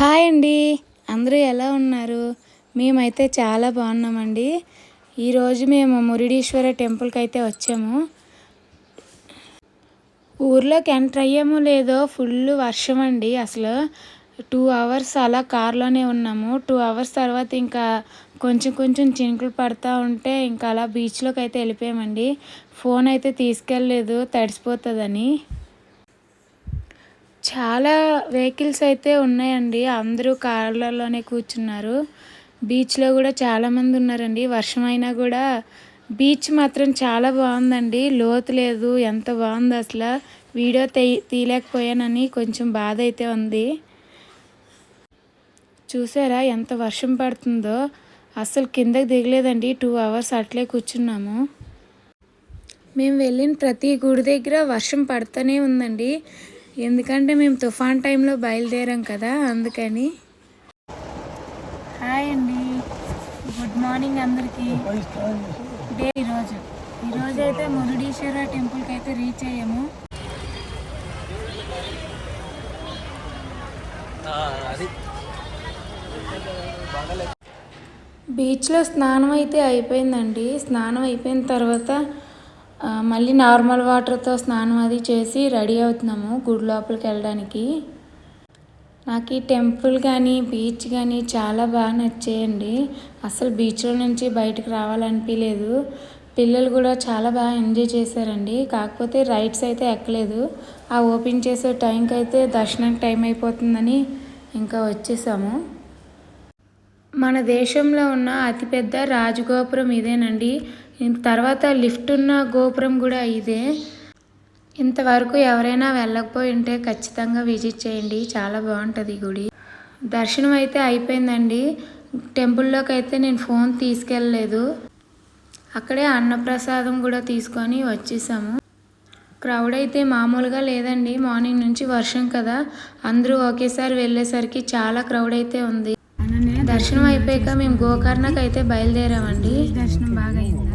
Hi అండి, అందరూ ఎలా ఉన్నారు? మేమైతే చాలా బాగున్నామండి. ఈరోజు మేము మురుడేశ్వర టెంపుల్కి అయితే వచ్చాము. ఊర్లోకి ఎంటర్ అయ్యామో లేదో ఫుల్ వర్షం అండి. అసలు 2 అవర్స్ అలా కార్లోనే ఉన్నాము. 2 అవర్స్ తర్వాత ఇంకా కొంచెం కొంచెం చినుకులు పడతా ఉంటే ఇంకా అలా బీచ్లోకి అయితే వెళ్ళిపోయామండి. ఫోన్ అయితే తీసుకెళ్ళలేదు, తడిసిపోతుందని. చాలా వెహికల్స్ అయితే ఉన్నాయండి. అందరూ కార్లలోనే కూర్చున్నారు. బీచ్లో కూడా చాలామంది ఉన్నారండి. వర్షం అయినా కూడా బీచ్ మాత్రం చాలా బాగుందండి. లోతు లేదు, ఎంత బాగుంది అసలు. వీడియో తీయలేకపోయానని కొంచెం బాధ అయితే ఉంది. చూసారా ఎంత వర్షం పడుతుందో. అసలు కిందకి దిగలేదండి. 2 అవర్స్ అట్లే కూర్చున్నాము. మేము వెళ్ళిన ప్రతి గుడి దగ్గర వర్షం పడుతూనే ఉందండి. ఎందుకంటే మేము తుఫాన్ టైంలో బయలుదేరాం కదా, అందుకని. హాయ్ అండి, గుడ్ మార్నింగ్ అందరికీ. డే ఈరోజు అయితే మురుడేశ్వర టెంపుల్కి అయితే రీచ్ అయ్యాము. బీచ్లో స్నానం అయితే అయిపోయిందండి. స్నానం అయిపోయిన తర్వాత మళ్ళీ నార్మల్ వాటర్తో స్నానం అది చేసి రెడీ అవుతున్నాము గుడి లోపలికి వెళ్ళడానికి. నాకు ఈ టెంపుల్ కానీ బీచ్ కానీ చాలా బాగా నచ్చాయండి. అసలు బీచ్లో నుంచి బయటకు రావాలనిపించలేదు. పిల్లలు కూడా చాలా బాగా ఎంజాయ్ చేశారండి. కాకపోతే రైడ్స్ అయితే ఎక్కలేదు. ఆ ఓపెన్ చేసే టైంకి అయితే దర్శనానికి టైం అయిపోతుందని ఇంకా వచ్చేసాము. మన దేశంలో ఉన్న అతిపెద్ద రాజగోపురం ఇదేనండి. తర్వాత లిఫ్ట్ ఉన్న గోపురం కూడా ఇదే. ఇంతవరకు ఎవరైనా వెళ్ళకపోయి ఉంటే ఖచ్చితంగా విజిట్ చేయండి, చాలా బాగుంటుంది గుడి. దర్శనం అయితే అయిపోయిందండి. టెంపుల్లోకి అయితే నేను ఫోన్ తీసుకెళ్ళలేదు. అక్కడే అన్నప్రసాదం కూడా తీసుకొని వచ్చేసాము. క్రౌడ్ అయితే మామూలుగా లేదండి. మార్నింగ్ నుంచి వర్షం కదా, అందరూ ఒకేసారి వెళ్ళేసరికి చాలా క్రౌడ్ అయితే ఉంది. దర్శనం అయిపోయాక మేము గోకర్ణకి అయితే బయలుదేరామండి. దర్శనం బాగా అయిందా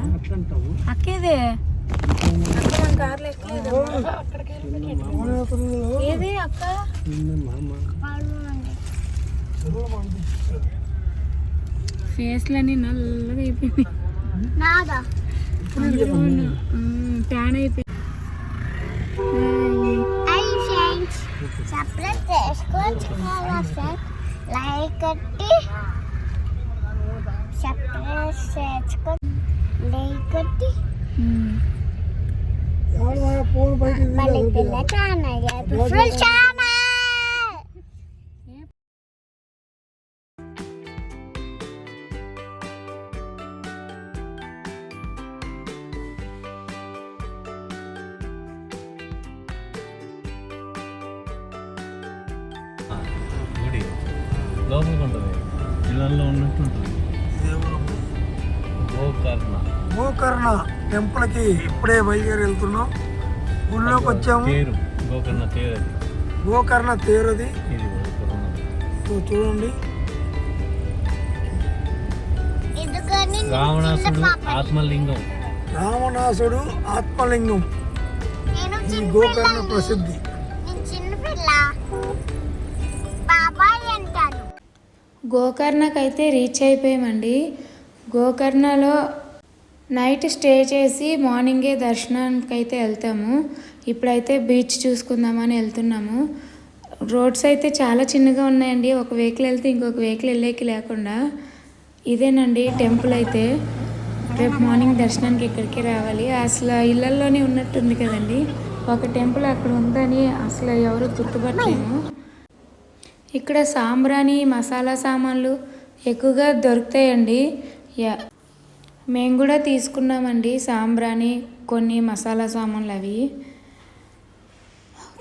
అక్కేదే? కార్లో ఏది అక్క? ఫేస్లన్నీ నల్లగా అయిపోయింది, ట్యాన్ అయిపోయింది. లైక్ కొట్టి సబ్స్క్రైబ్ చేసుకోండి, లైక్ కొట్టి మళ్ళీ పిల్ల ఛానల్ ఫుల్ ఛానల్. లోపలికి ఉంటుంది, ఇళ్ళల్లో ఉన్నట్టు ఉంటుంది. గోకర్ణ టెంపుల్కి ఇప్పుడే బయలుదేరి వెళ్తున్నాం. ఊళ్ళోకి వచ్చాము. గోకర్ణ తేరుది చూడండి. రావణాసుడు ఆత్మలింగం ఈ గోకర్ణ ప్రసిద్ధి. గోకర్ణకి అయితే రీచ్ అయిపోయామండి. గోకర్ణలో నైట్ స్టే చేసి మార్నింగే దర్శనానికి అయితే వెళ్తాము. ఇప్పుడైతే బీచ్ చూసుకుందామని వెళ్తున్నాము. రోడ్స్ అయితే చాలా చిన్నగా ఉన్నాయండి. ఒక వెహికల్ వెళ్తే ఇంకొక వెహికల్ వెళ్ళేకి లేకుండా. ఇదేనండి టెంపుల్ అయితే. రేపు మార్నింగ్ దర్శనానికి ఇక్కడికి రావాలి. అసలు ఇళ్ళల్లోనే ఉన్నట్టుంది కదండి. ఒక టెంపుల్ అక్కడ ఉందని అసలు ఎవరు గుర్తుపట్టలేము. ఇక్కడ సాంబ్రాణి మసాలా సామాన్లు ఎక్కువగా దొరుకుతాయండి. మేము కూడా తీసుకున్నామండి సాంబ్రాణి, కొన్ని మసాలా సామాన్లు. అవి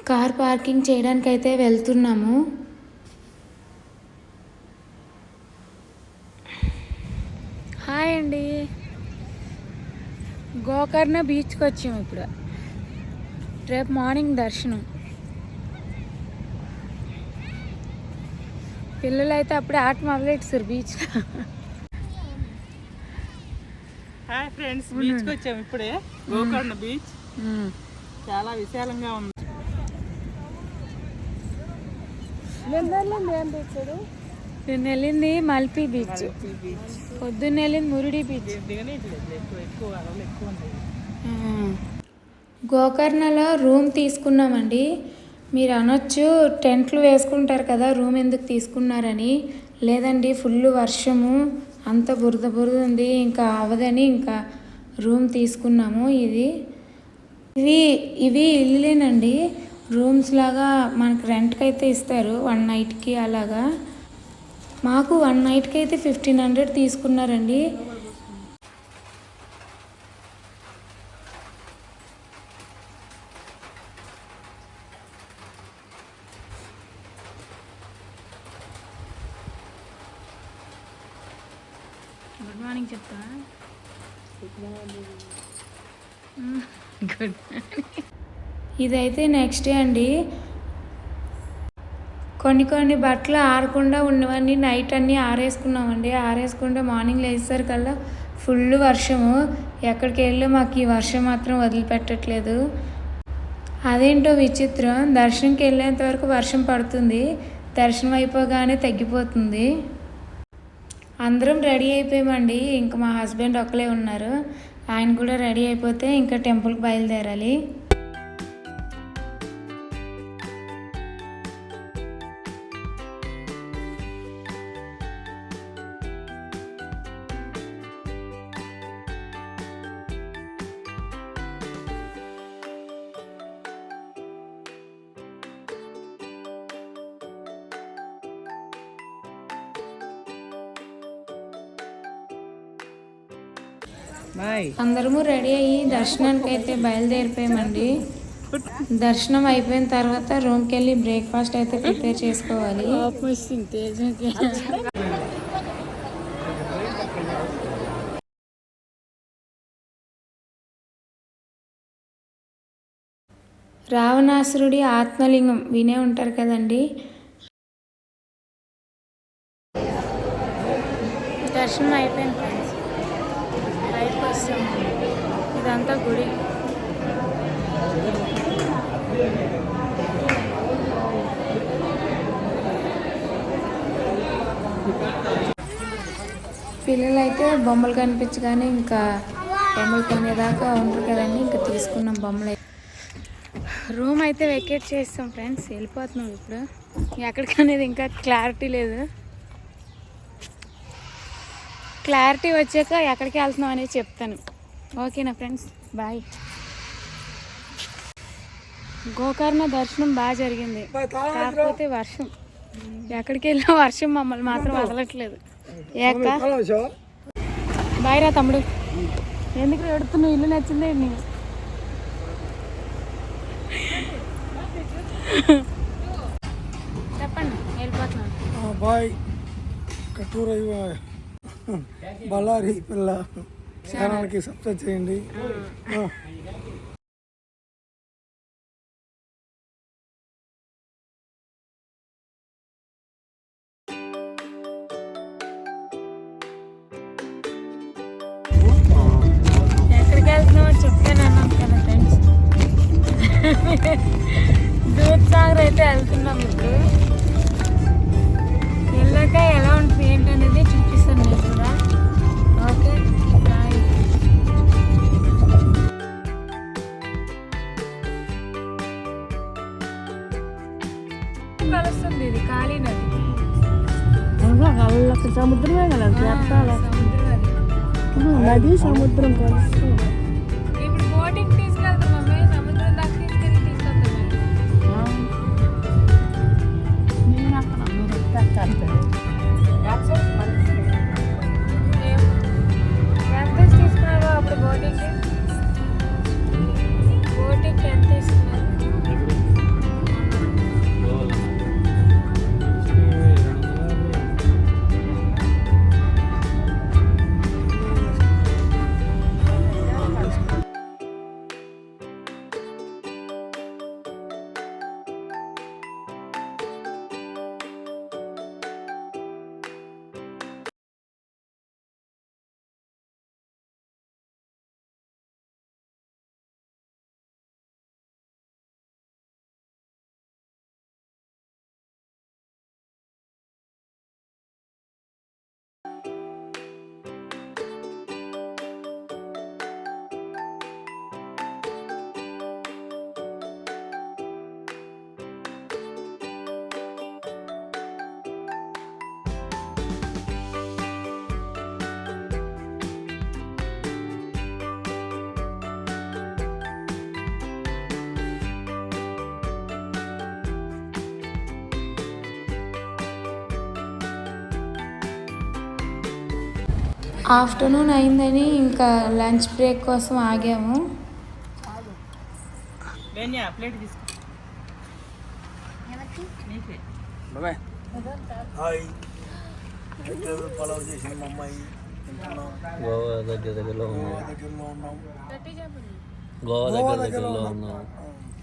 కార్ పార్కింగ్ చేయడానికి అయితే వెళ్తున్నాము. హాయ్ అండి, గోకర్ణ బీచ్కి వచ్చాము ఇప్పుడు. రేపు మార్నింగ్ దర్శనం. పిల్లలు అయితే అప్పుడే ఆట మొదలెట్టారు బీచ్లో. హాయ్ ఫ్రెండ్స్, బీచ్కి వచ్చాము ఇప్పుడే. గోకర్ణ బీచ్ చాలా విశాలంగా ఉంది. నిన్న వెళ్ళింది మల్పీ బీచ్, పొద్దున్న వెళ్ళింది మురుడి బీచ్. ఎక్కువ అలలు ఎక్కువ ఉంటాయి. గోకర్ణలో రూమ్ తీసుకున్నామండి. మీరు అనొచ్చు టెంట్లు వేసుకుంటారు కదా, రూమ్ ఎందుకు తీసుకున్నారని. లేదండి, ఫుల్ వర్షము, అంత బురద బురద ఉంది, ఇంకా అవదని ఇంకా రూమ్ తీసుకున్నాము. ఇవి ఇల్లులేనండి, రూమ్స్ లాగా మనకు రెంట్కి అయితే ఇస్తారు 1 నైట్కి అలాగా. మాకు 1 నైట్కి అయితే 1500 తీసుకున్నారండి. గుడ్ మార్నింగ్ చెప్తా. Good morning. ఇదైతే నెక్స్ట్ డే అండి. కొన్ని బట్టలు ఆరకుండా ఉన్నవన్నీ నైట్ అన్నీ ఆరేసుకున్నామండి. ఆరేసుకుంటే మార్నింగ్ లేచేసరికల్లా ఫుల్ వర్షము. ఎక్కడికి వెళ్ళి మాకు ఈ వర్షం మాత్రం వదిలిపెట్టట్లేదు. అదేంటో విచిత్రం, దర్శనంకి వెళ్ళేంత వరకు వర్షం పడుతుంది, దర్శనం అయిపోగానే తగ్గిపోతుంది. అందరం రెడీ అయిపోయామండి. ఇంకా మా హస్బెండ్ ఒక్కలే ఉన్నారు, ఆయన కూడా రెడీ అయిపోతే ఇంకా టెంపుల్కి బయలుదేరాలి. అందరము రెడీ అయ్యి దర్శనానికి అయితే బయలుదేరిపోయామండి. దర్శనం అయిపోయిన తర్వాత రూమ్కి వెళ్ళి బ్రేక్ఫాస్ట్ అయితే ప్రిపేర్ చేసుకోవాలి. రావణాసురుడి ఆత్మలింగం వినే ఉంటారు కదండి. దర్శనం అయిపోయింది ఫ్రెండ్స్, బయటకు వస్తాం. ఇదంతా గుడి. పిల్లలైతే బొమ్మలు కనిపించగానే ఇంకా బొమ్మలు కొనేదాకా ఉంటారు కదండి, ఇంకా తీసుకున్నాం బొమ్మలు. రూమ్ అయితే వెకేట్ చేస్తాం ఫ్రెండ్స్, వెళ్ళిపోతున్నాం ఇప్పుడు. ఎక్కడికనేది ఇంకా క్లారిటీ లేదు. క్లారిటీ వచ్చాక ఎక్కడికి వెళ్తున్నాం అనేది చెప్తాను. ఓకేనా ఫ్రెండ్స్, బాయ్. గోకర్ణ దర్శనం బాగా జరిగింది, కాకపోతే వర్షం, ఎక్కడికి వెళ్ళినా వర్షం మమ్మల్ని మాత్రం వదలట్లేదు. బాయ్ రా తమ్ముడు. ఎందుకు ఎడుతున్నావు, ఇల్లు నచ్చిందే నీకు? చెప్పండి, వెళ్ళిపోతున్నాను. బాయ్. కటూర్ బళ్ళారి పిల్ల ఛానల్కి సబ్స్క్రైబ్ చేయండి. ఎక్కడికి వెళ్తున్నామో చెప్తాను అన్నాను కదా ఫ్రెండ్స్. దూద్సాగర్ అయితే వెళ్తున్నాం ఇప్పుడు. వెళ్ళాక ఎలా ఉంటుంది ఏంటనేది చూపిస్తాను మీకు కూడా. Okay bye. కలుస్తుంది ఇది కాళీ నది. సముద్రమే కదా, నది సముద్రం కలుస్తుంది. ఇప్పుడు బోటింగ్ తీసుకెళ్తాం మమ్మీ, సముద్రం దాకా తీసుకెళ్ళి ఎంత తీసుకున్నారు అప్పుడు బోటింగ్కి? బోటింగ్కి ఎంత తీసుకున్నారు? ఆఫ్టర్నూన్ అయిందని ఇంకా లంచ్ బ్రేక్ కోసం ఆగాము. ప్లేట్ తీసుకో. నీకే. హాయ్ వెజిటేబుల్ పలావ్ చేసింది మా అమ్మాయి. తింటున్నాం. గోవా దగ్గరలో గోవా దగ్గరలో ఉన్నాం. గోవా దగ్గరలో ఉన్నాం.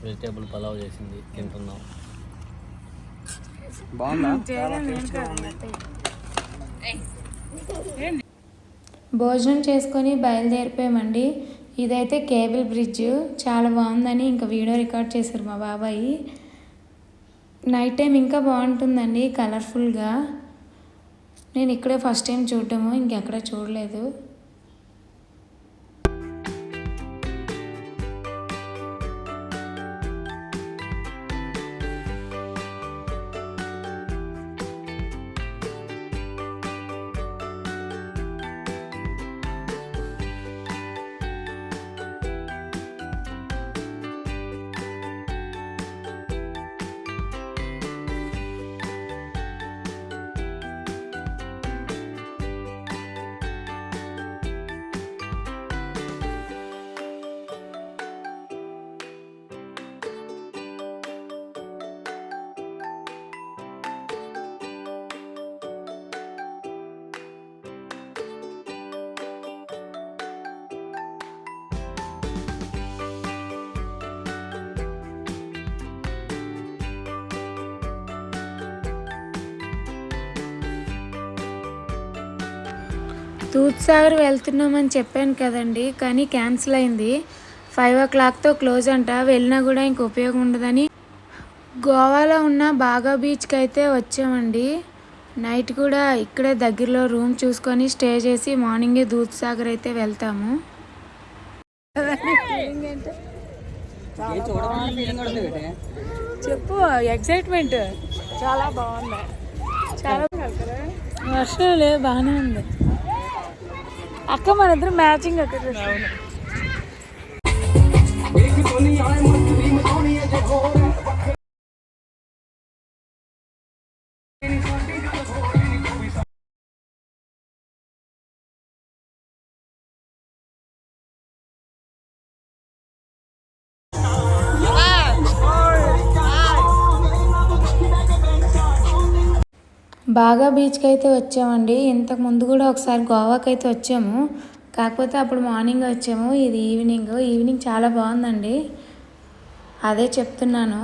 వెజిటేబుల్ పలావ్ చేసింది తింటున్నాం. భోజనం చేసుకొని బయలుదేరిపోయామండి. ఇదైతే కేబుల్ బ్రిడ్జ్, చాలా బాగుందని ఇంకా వీడియో రికార్డ్ చేశారు మా బాబాయ్. నైట్ టైం ఇంకా బాగుంటుందండి కలర్ఫుల్గా. నేను ఇక్కడే ఫస్ట్ టైం చూడటము, ఇంకెక్కడ చూడలేదు. దూద్సాగర్ వెళ్తున్నామని చెప్పాను కదండి, కానీ క్యాన్సిల్ అయింది. 5 o'clockతో క్లోజ్ అంట. వెళ్ళినా కూడా ఇంక ఉపయోగం ఉండదని గోవాలో ఉన్న బాగా బీచ్కి అయితే వచ్చామండి. నైట్ కూడా ఇక్కడే దగ్గరలో రూమ్ చూసుకొని స్టే చేసి మార్నింగే దూద్సాగర్ అయితే వెళ్తాము. చెప్పు, ఎక్సైట్మెంట్ చాలా బాగుంది. చాలా వర్షం లేదు, బాగానే ఉంది. అక్క మన ఇద్దరు మ్యాచింగ్ అక్కడ. బాగా బీచ్కి అయితే వచ్చామండి. ఇంతకు ముందు కూడా ఒకసారి గోవాకి అయితే వచ్చాము, కాకపోతే అప్పుడు మార్నింగ్ వచ్చాము. ఇది ఈవినింగ్ చాలా బాగుందండి, అదే చెప్తున్నాను.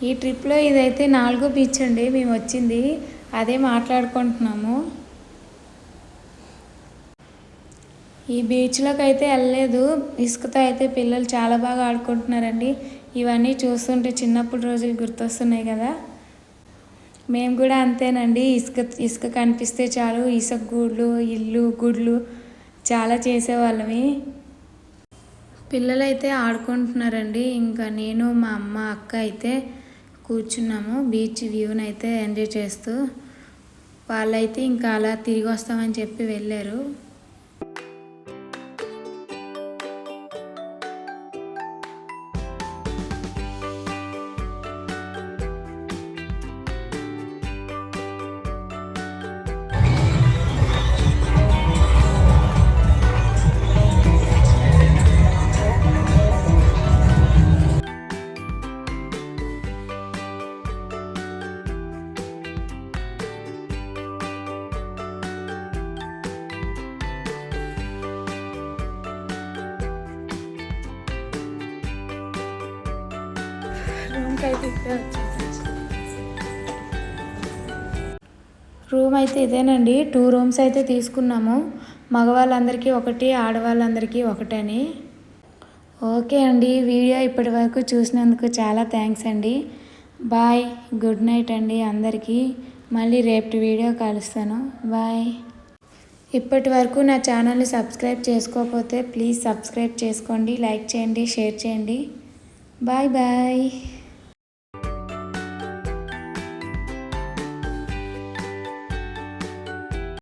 ఈ ట్రిప్లో ఇదైతే 4వ బీచ్ అండి మేము వచ్చింది, అదే మాట్లాడుకుంటున్నాము. ఈ బీచ్లోకి అయితే వెళ్ళలేదు. ఇసుకతో అయితే పిల్లలు చాలా బాగా ఆడుకుంటున్నారండి. ఇవన్నీ చూస్తుంటే చిన్నప్పుడు రోజులు గుర్తొస్తున్నాయి కదా. మేము కూడా అంతేనండి, ఇసుక కనిపిస్తే చాలు ఇసుక గూళ్ళు, ఇల్లు, గుడ్లు చాలా చేసేవాళ్ళమి. పిల్లలైతే ఆడుకుంటున్నారండి. ఇంకా నేను, మా అమ్మ, అక్క అయితే కూర్చున్నాము బీచ్ వ్యూని అయితే ఎంజాయ్ చేస్తూ. వాళ్ళైతే ఇంకా అలా తిరిగి వస్తామని చెప్పి వెళ్ళారు. రూమ్ అయితే ఇదేనండి. 2 రూమ్స్ అయితే తీసుకున్నాము. మగవాళ్ళందరికీ ఒకటి, ఆడవాళ్ళందరికీ ఒకటని. ఓకే అండి, వీడియో ఇప్పటి వరకు చూసినందుకు చాలా థ్యాంక్స్ అండి. బాయ్, గుడ్ నైట్ అండి అందరికీ. మళ్ళీ రేపటి వీడియో కలుస్తాను. బాయ్. ఇప్పటి వరకు నా ఛానల్ని సబ్స్క్రైబ్ చేసుకోకపోతే ప్లీజ్ సబ్స్క్రైబ్ చేసుకోండి, లైక్ చేయండి, షేర్ చేయండి. Bye bye.